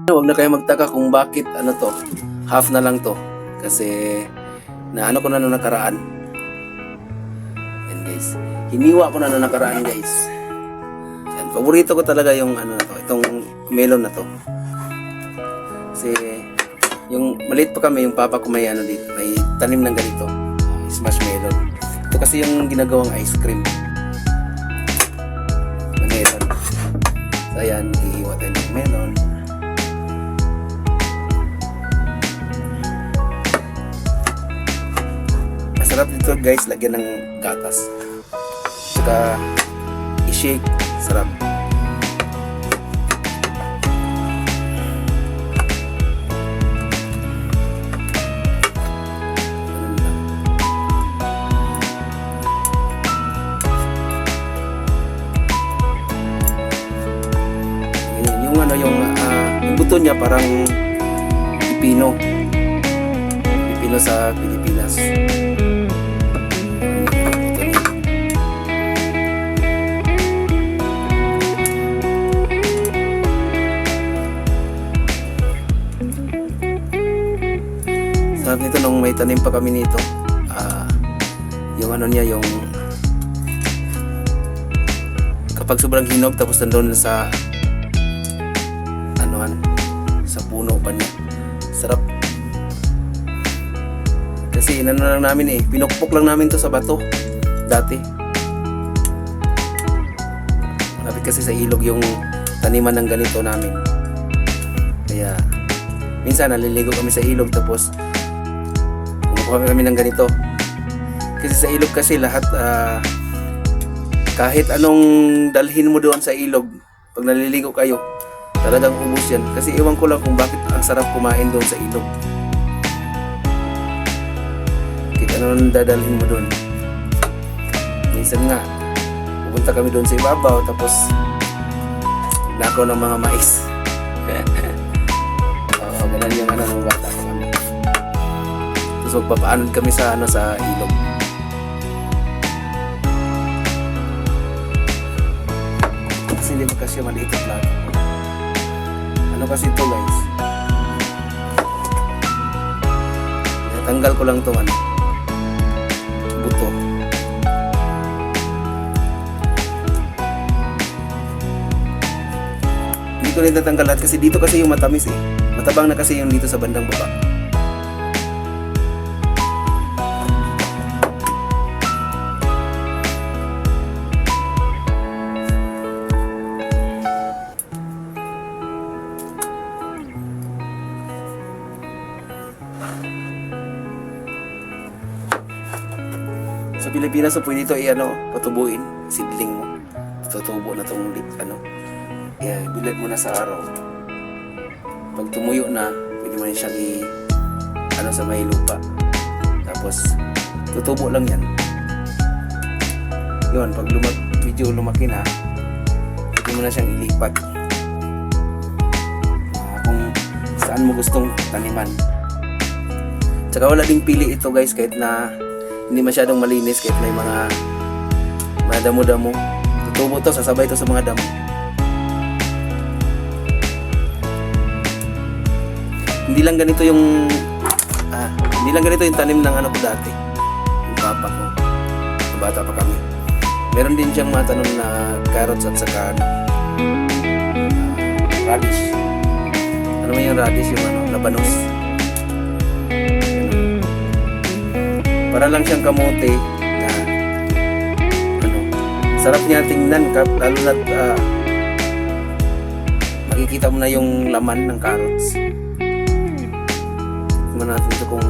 Huwag na kayo magtaka kung bakit ano to, half na lang to. Kasi na ano ko na nung nakaraan. Yan guys. Hiniwa ko na nung nakaraan guys. Yan, paborito ko talaga yung ano na to, itong melon na to. Kasi yung maliit pa kami, yung papa ko may ano dito, may tanim ng ganito. Smash melon. Ito kasi yung ginagawang ice cream. Na melon. So ayan, hihiwa tayo ng melon. Masarap dito guys, lagyan ng gatas. Saka i-shake, sarap. Yung ano yung buto niya parang pipino. Pipino sa Pilipinas. Sarap nito nung may tanim pa kami nito. Yung ano niya, yung kapag sobrang hinog tapos nandun sa anuan, sa puno pa niya. Sarap. Kasi inano lang namin pinukpok lang namin to sa bato dati. Malapit kasi sa ilog yung taniman ng ganito namin. Kaya minsan naliligo kami sa ilog tapos kumukuha kami ng ganito. Kasi sa ilog kasi lahat kahit anong dalhin mo doon sa ilog, pag naliligo kayo, talagang ubos yan. Kasi iwan ko lang kung bakit ang sarap kumain doon sa ilog. Kahit anong dadalhin mo doon. Minsan nga, pupunta kami doon sa ibabaw, tapos nakaw ng mga mais. Ganun yung ano ng bata ko kami. Tapos magpapaanod kami sa ano sa ilog. Kasi hindi mo kasi maliit ang plano. Ano kasi ito guys? Tanggal ko lang itong ano, buto. Hindi ko rin natanggal lahat kasi dito kasi yung matamis matabang na kasi yung dito sa bandang baba. Sa Pilipinas, so pwede ito patubuin, seedling mo. Tutubo na itong bilad mo na sa araw. Pag tumuyo na, pwede mo rin siyang sa may lupa. Tapos, tutubo lang yan. Yun, pag medyo lumaki na, pwede mo na siyang ilipat. Kung saan mo gustong taniman. Tsaka wala ding pili ito guys, kahit na hindi masyadong malinis, kahit may mga damo-damo. Tutubo to, sasabay to sa mga damo. Hindi lang ganito yung tanim ng ano ko dati. Yung papa ko. Yung bata pa kami. Meron din siyang mga tanim na carrots at saka radish. Ano man yung radish? Yung labanos. Para lang siyang kamote na sarap niya tingnan, lalo na makikita mo na yung laman ng carrots. Tingnan natin ito kung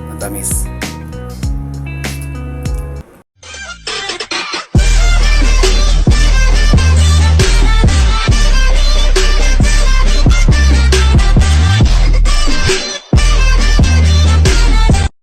matamis.